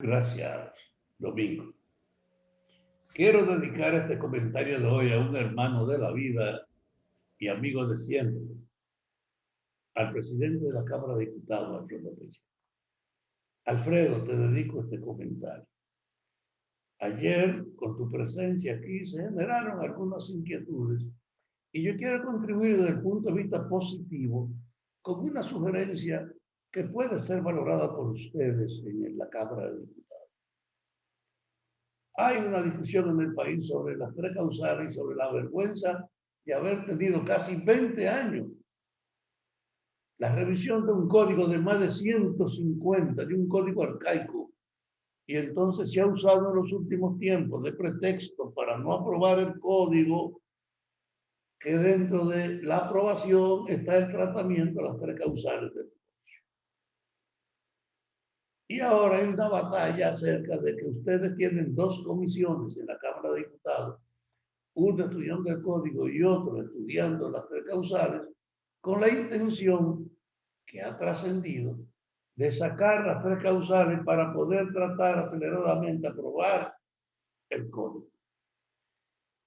Gracias, Domingo. Quiero dedicar este comentario de hoy a un hermano de la vida y amigo de siempre, al presidente de la Cámara de Diputados, Alfredo Pérez. Alfredo, te dedico este comentario. Ayer, con tu presencia aquí, se generaron algunas inquietudes y yo quiero contribuir desde el punto de vista positivo con una sugerencia que puede ser valorada por ustedes en la Cámara de Diputados. Hay una discusión en el país sobre las tres causales y sobre la vergüenza de haber tenido casi 20 años la revisión de un código de más de 150, de un código arcaico, y entonces se ha usado en los últimos tiempos de pretexto para no aprobar el código, que dentro de la aprobación está el tratamiento de las tres causales del. Y ahora hay una batalla acerca de que ustedes tienen dos comisiones en la Cámara de Diputados, uno estudiando el código y otro estudiando las tres causales, con la intención que ha trascendido de sacar las tres causales para poder tratar aceleradamente aprobar el código.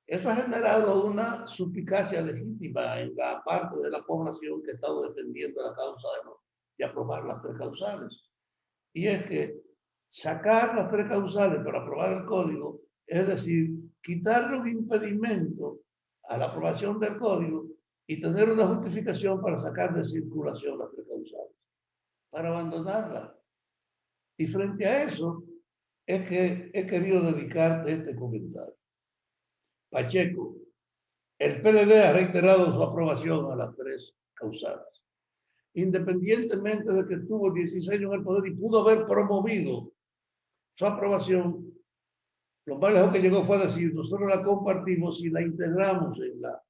Eso ha generado una suspicacia legítima en la parte de la población que ha estado defendiendo la causa de aprobar las tres causales. Y es que sacar las tres causales para aprobar el código, es decir, quitarle un impedimento a la aprobación del código y tener una justificación para sacar de circulación las tres causales, para abandonarla. Y frente a eso es que he querido dedicarte este comentario. Pacheco, el PLD ha reiterado su aprobación a las tres causales, independientemente de que estuvo 16 años en el poder y pudo haber promovido su aprobación. Lo más lejos que llegó fue a decir, nosotros la compartimos y la integramos en la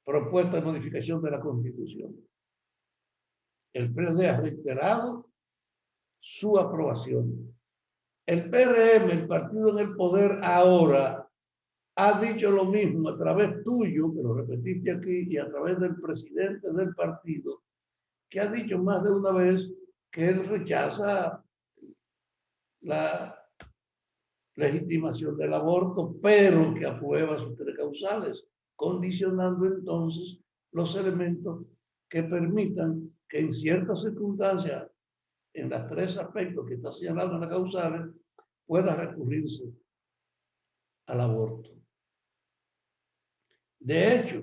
propuesta de modificación de la Constitución. El PLD ha reiterado su aprobación. El PRM, el partido en el poder ahora, ha dicho lo mismo a través tuyo, que lo repetiste aquí, y a través del presidente del partido, que ha dicho más de una vez que él rechaza la legitimación del aborto, pero que aprueba sus tres causales, condicionando entonces los elementos que permitan que en ciertas circunstancias, en los tres aspectos que está señalando en las causales, pueda recurrirse al aborto. De hecho,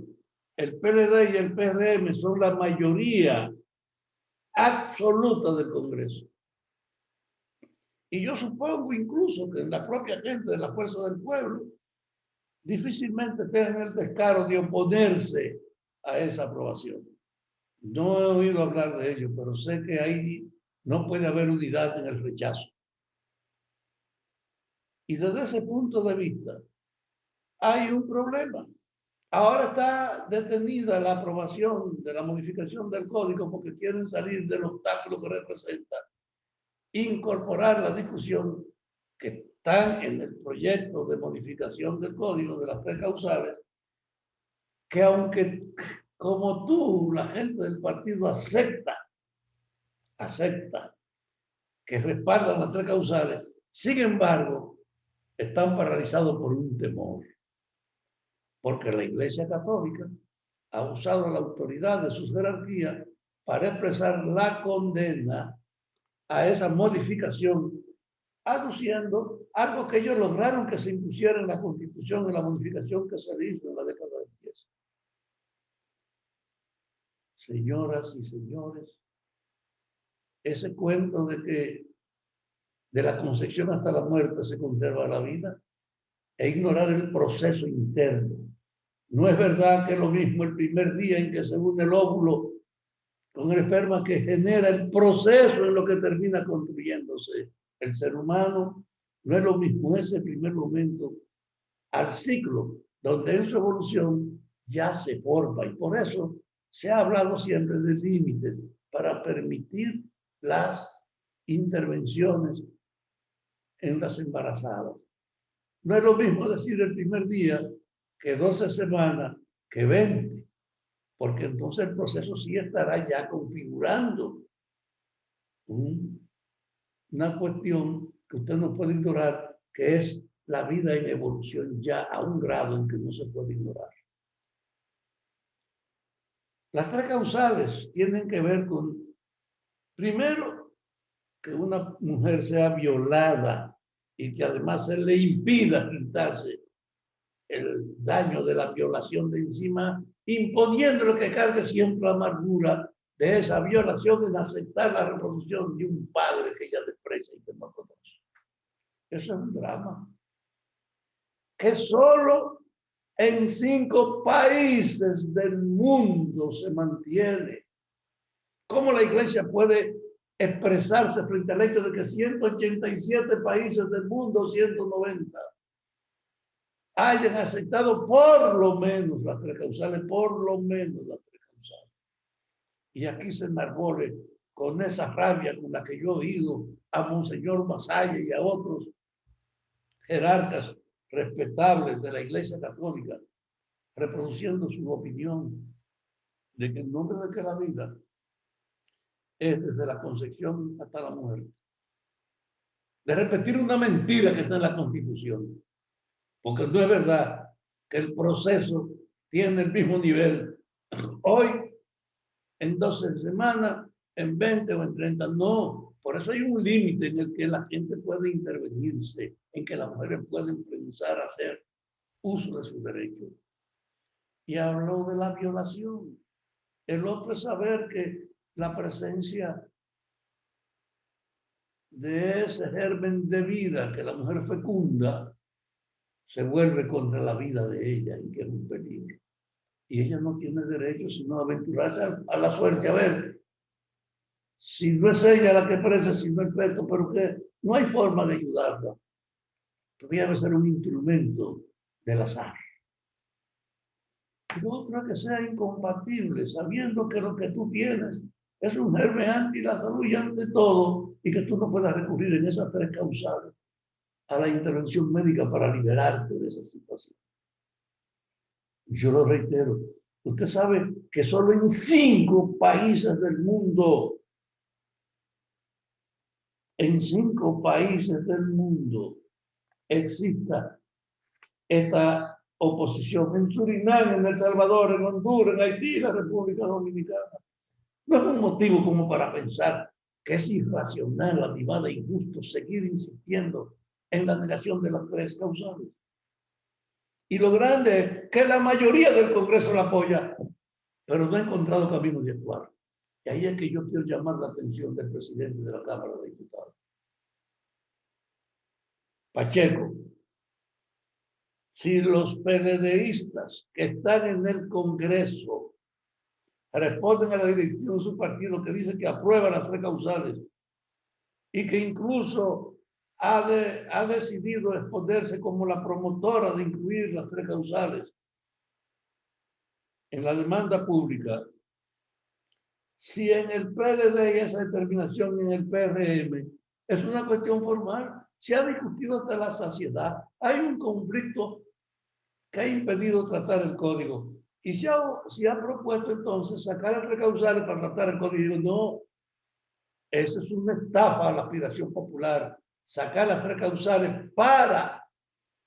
el PLD y el PRM son la mayoría absoluta del Congreso. Y yo supongo incluso que la propia gente de la Fuerza del Pueblo difícilmente tengan el descaro de oponerse a esa aprobación. No he oído hablar de ello, pero sé que ahí no puede haber unidad en el rechazo. Y desde ese punto de vista, hay un problema. Ahora está detenida la aprobación de la modificación del código porque quieren salir del obstáculo que representa incorporar la discusión que está en el proyecto de modificación del código de las tres causales, que aunque como tú, la gente del partido acepta que respaldan las tres causales, sin embargo, están paralizados por un temor, porque la Iglesia Católica ha usado la autoridad de sus jerarquías para expresar la condena a esa modificación, aduciendo algo que ellos lograron que se impusiera en la Constitución, en la modificación que se hizo en la década de 10. Señoras y señores, ese cuento de que de la concepción hasta la muerte se conserva la vida e ignorar el proceso interno. No es verdad que es lo mismo el primer día en que se une el óvulo con el esperma que genera el proceso en lo que termina construyéndose el ser humano. No es lo mismo ese primer momento al ciclo donde en su evolución ya se forma, y por eso se ha hablado siempre de límites para permitir las intervenciones en las embarazadas. No es lo mismo decir el primer día que 12 semanas que 20, porque entonces el proceso sí estará ya configurando una cuestión que usted no puede ignorar, que es la vida en evolución ya a un grado en que no se puede ignorar. Las tres causales tienen que ver con, primero, que una mujer sea violada y que además se le impida quitarse el daño de la violación de encima, imponiéndole que cargue siempre la amargura de esa violación en aceptar la reproducción de un padre que ella desprecia y que no conoce. Eso es un drama que solo en 5 países del mundo se mantiene. ¿Cómo la iglesia puede expresarse frente al hecho de que 187 países del mundo, 190, hayan aceptado por lo menos las tres causales, por lo menos las tres causales? Y aquí se enarbole con esa rabia con la que yo he oído a Monseñor Masaya y a otros jerarcas respetables de la Iglesia Católica, reproduciendo su opinión de que en nombre de que la vida es desde la concepción hasta la muerte, de repetir una mentira que está en la Constitución, porque no es verdad que el proceso tiene el mismo nivel hoy, en 12 semanas, en 20 o en 30, no. Por eso hay un límite en el que la gente puede intervenirse, en que las mujeres pueden pensar hacer uso de sus derechos. Y habló de la violación. El otro es saber que la presencia de ese germen de vida que la mujer fecunda se vuelve contra la vida de ella y que es un peligro. Y ella no tiene derecho sino a aventurarse a la suerte. A ver, si no es ella la que presa, si no es feto, pero que no hay forma de ayudarla. Debe ser un instrumento del azar. Y lo otro es que sea incompatible, sabiendo que lo que tú tienes es un germen anti la salud y ante todo, y que tú no puedas recurrir en esas tres causales a la intervención médica para liberarte de esa situación. Yo lo reitero, usted sabe que solo en 5 países del mundo, en 5 países del mundo, exista esta oposición. En Surinam, en El Salvador, en Honduras, en Haití, en la República Dominicana. No es un motivo como para pensar que es irracional, animada e injusto seguir insistiendo en la negación de las tres causales. Y lo grande es que la mayoría del Congreso la apoya, pero no ha encontrado camino de actuar. Y ahí es que yo quiero llamar la atención del presidente de la Cámara de Diputados, Pacheco. Si los PLDistas que están en el Congreso responden a la dirección de su partido que dice que aprueba las tres causales y que incluso ha decidido exponerse como la promotora de incluir las tres causales en la demanda pública, si en el PLD hay esa determinación en el PRM, es una cuestión formal. Se ha discutido hasta la saciedad. Hay un conflicto que ha impedido tratar el código. Y se ha propuesto entonces sacar las tres causales para tratar el código. No, esa es una estafa a la aspiración popular. Sacar las tres causales para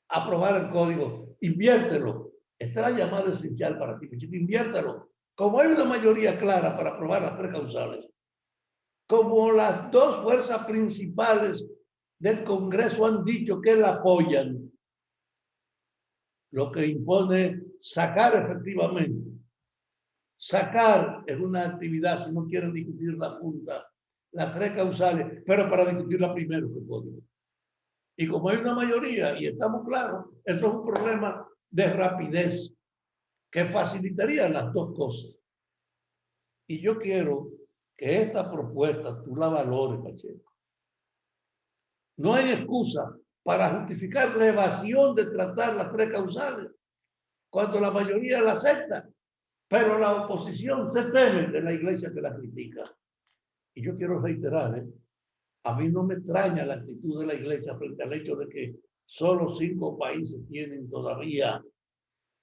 aprobar el código. Inviértelo. Esta es la llamada esencial para ti. Inviértelo. Como hay una mayoría clara para aprobar las tres causales, como las 2 fuerzas principales del Congreso han dicho que la apoyan, lo que impone sacar efectivamente. Sacar es una actividad, si no quieren discutir la Junta, las tres causales, pero para discutirla primero que código. Y como hay una mayoría, y estamos claros, eso es un problema de rapidez que facilitaría las dos cosas. Y yo quiero que esta propuesta tú la valores, Pacheco. No hay excusa para justificar la evasión de tratar las tres causales cuando la mayoría la acepta, pero la oposición se teme de la iglesia que la critica. Y yo quiero reiterar, a mí no me extraña la actitud de la iglesia frente al hecho de que solo 5 países tienen todavía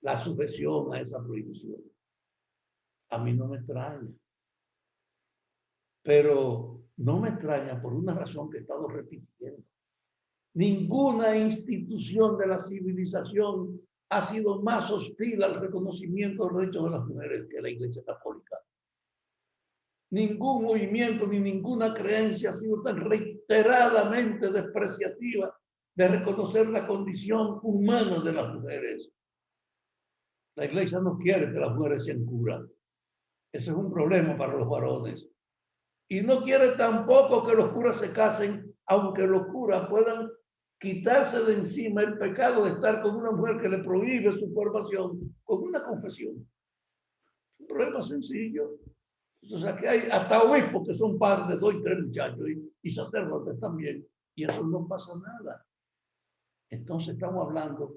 la sujeción a esa prohibición. A mí no me extraña. Pero no me extraña por una razón que he estado repitiendo. Ninguna institución de la civilización ha sido más hostil al reconocimiento de los derechos de las mujeres que la Iglesia Católica. Ningún movimiento ni ninguna creencia ha sido tan reiteradamente despreciativa de reconocer la condición humana de las mujeres. La Iglesia no quiere que las mujeres sean curas. Ese es un problema para los varones. Y no quiere tampoco que los curas se casen, aunque los curas puedan quitarse de encima el pecado de estar con una mujer que le prohíbe su formación con una confesión. Un problema sencillo. O sea, que hay hasta obispos que son padres de 2 y 3 muchachos y sacerdotes también. Y eso no pasa nada. Entonces estamos hablando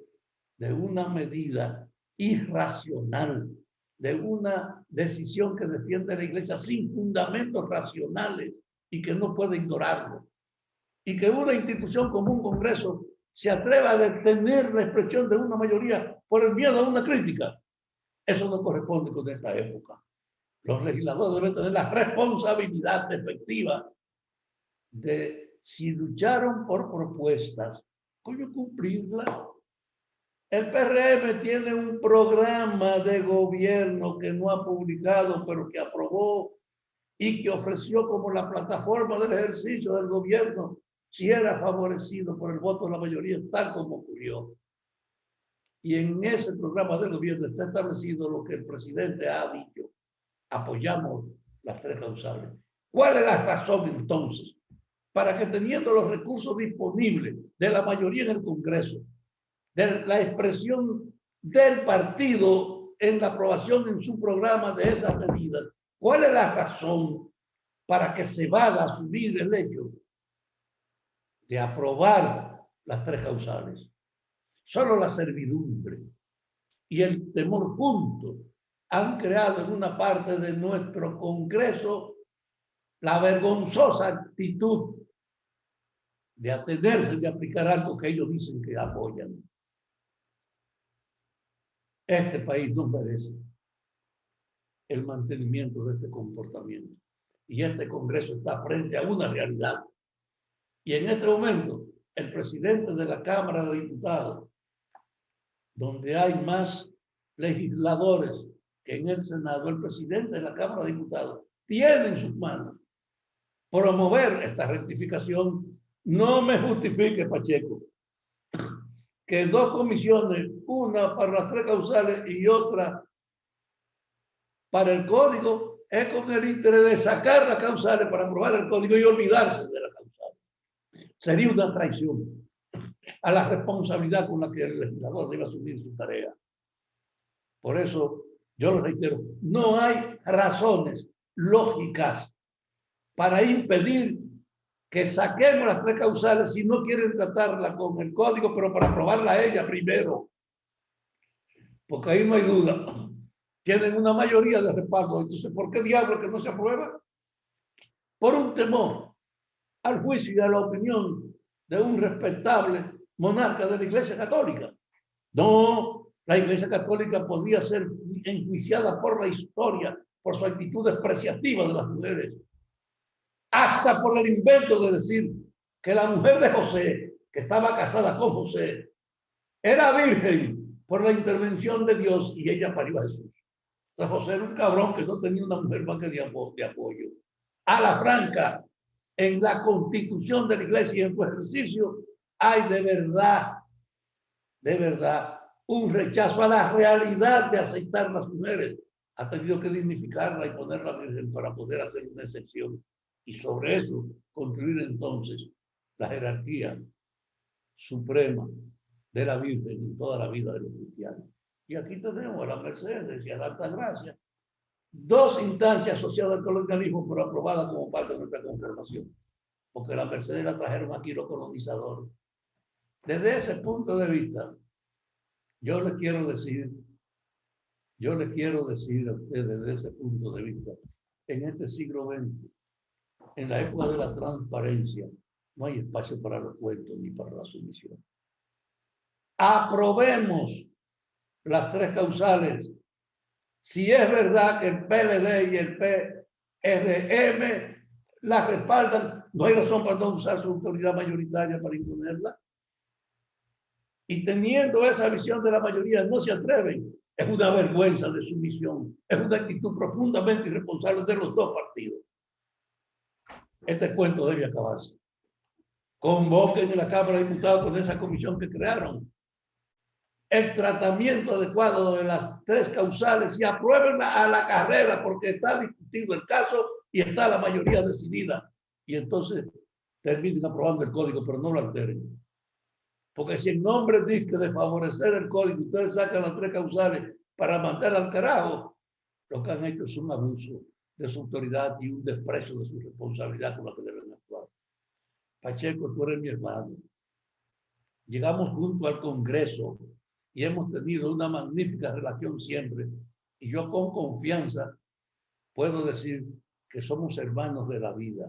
de una medida irracional, de una decisión que defiende la Iglesia sin fundamentos racionales y que no puede ignorarlo. Y que una institución como un Congreso se atreva a detener la expresión de una mayoría por el miedo a una crítica. Eso no corresponde con esta época. Los legisladores deben tener la responsabilidad efectiva de, si lucharon por propuestas, coño, cumplirlas. El PRM tiene un programa de gobierno que no ha publicado, pero que aprobó y que ofreció como la plataforma del ejercicio del gobierno si era favorecido por el voto de la mayoría, tal como ocurrió. Y en ese programa de gobierno está establecido lo que el presidente ha dicho. Apoyamos las 3 causales. ¿Cuál es la razón entonces para que, teniendo los recursos disponibles de la mayoría en el Congreso, de la expresión del partido en la aprobación en su programa de esas medidas, cuál es la razón para que se vaya a asumir el hecho de aprobar las 3 causales? Solo la servidumbre y el temor juntos han creado en una parte de nuestro Congreso la vergonzosa actitud de atenerse de aplicar algo que ellos dicen que apoyan. Este país no merece el mantenimiento de este comportamiento. Y este Congreso está frente a una realidad. Y en este momento, el presidente de la Cámara de Diputados, donde hay más legisladores que en el Senado, el presidente de la Cámara de Diputados tiene en sus manos promover esta rectificación. No me justifique, Pacheco, que 2 comisiones, una para las 3 causales y otra para el código, es con el interés de sacar las causales para aprobar el código y olvidarse de la causal. Sería una traición a la responsabilidad con la que el legislador debe asumir su tarea. Por eso, yo lo reitero, no hay razones lógicas para impedir que saquemos las 3 causales si no quieren tratarla con el código, pero para aprobarla ella primero. Porque ahí no hay duda. Tienen una mayoría de respaldo. Entonces, ¿por qué diablos que no se aprueba? Por un temor al juicio y a la opinión de un respetable monarca de la Iglesia Católica. No, la Iglesia Católica podía ser enjuiciada por la historia, por su actitud despreciativa de las mujeres. Hasta por el invento de decir que la mujer de José, que estaba casada con José, era virgen por la intervención de Dios y ella parió a Jesús. Entonces José era un cabrón que no tenía una mujer más que de apoyo. A la franca, en la constitución de la Iglesia y en su ejercicio, hay de verdad, un rechazo a la realidad de aceptar las mujeres. Ha tenido que dignificarla y ponerla virgen para poder hacer una excepción. Y sobre eso construir entonces la jerarquía suprema de la Virgen en toda la vida de los cristianos. Y aquí tenemos a la Mercedes y a la Altagracia, 2 instancias asociadas al colonialismo, pero aprobadas como parte de nuestra conformación, porque la Mercedes la trajeron aquí los colonizadores. Desde ese punto de vista, yo les quiero decir a ustedes desde ese punto de vista, en este siglo XX, en la época de la transparencia, no hay espacio para los cuentos ni para la sumisión. Aprobemos las 3 causales. Si es verdad que el PLD y el PRM la respaldan, no hay razón para no usar su autoridad mayoritaria para imponerla. Y teniendo esa visión de la mayoría, no se atreven. Es una vergüenza de su misión. Es una actitud profundamente irresponsable de los dos partidos. Este cuento debe acabarse. Convoquen en la Cámara de Diputados con esa comisión que crearon el tratamiento adecuado de las tres causales y apruébenla a la carrera porque está discutido el caso y está la mayoría decidida. Y entonces terminen aprobando el código, pero no lo alteren. Porque si en nombre de favorecer el código, ustedes sacan las tres causales para mandar al carajo, lo que han hecho es un abuso de su autoridad y un desprecio de su responsabilidad con la que deben actuar. Pacheco, tú eres mi hermano. Llegamos junto al Congreso y hemos tenido una magnífica relación siempre. Y yo con confianza puedo decir que somos hermanos de la vida,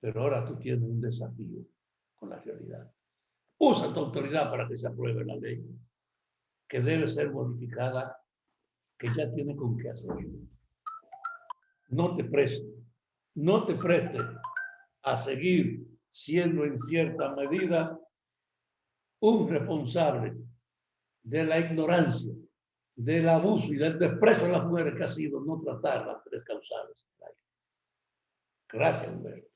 pero ahora tú tienes un desafío con la realidad. Usa tu autoridad para que se apruebe la ley, que debe ser modificada, que ya tiene con qué hacerlo. No te prestes a seguir siendo en cierta medida un responsable de la ignorancia, del abuso y del desprecio de las mujeres que ha sido no tratar las tres causales. Gracias, Humberto.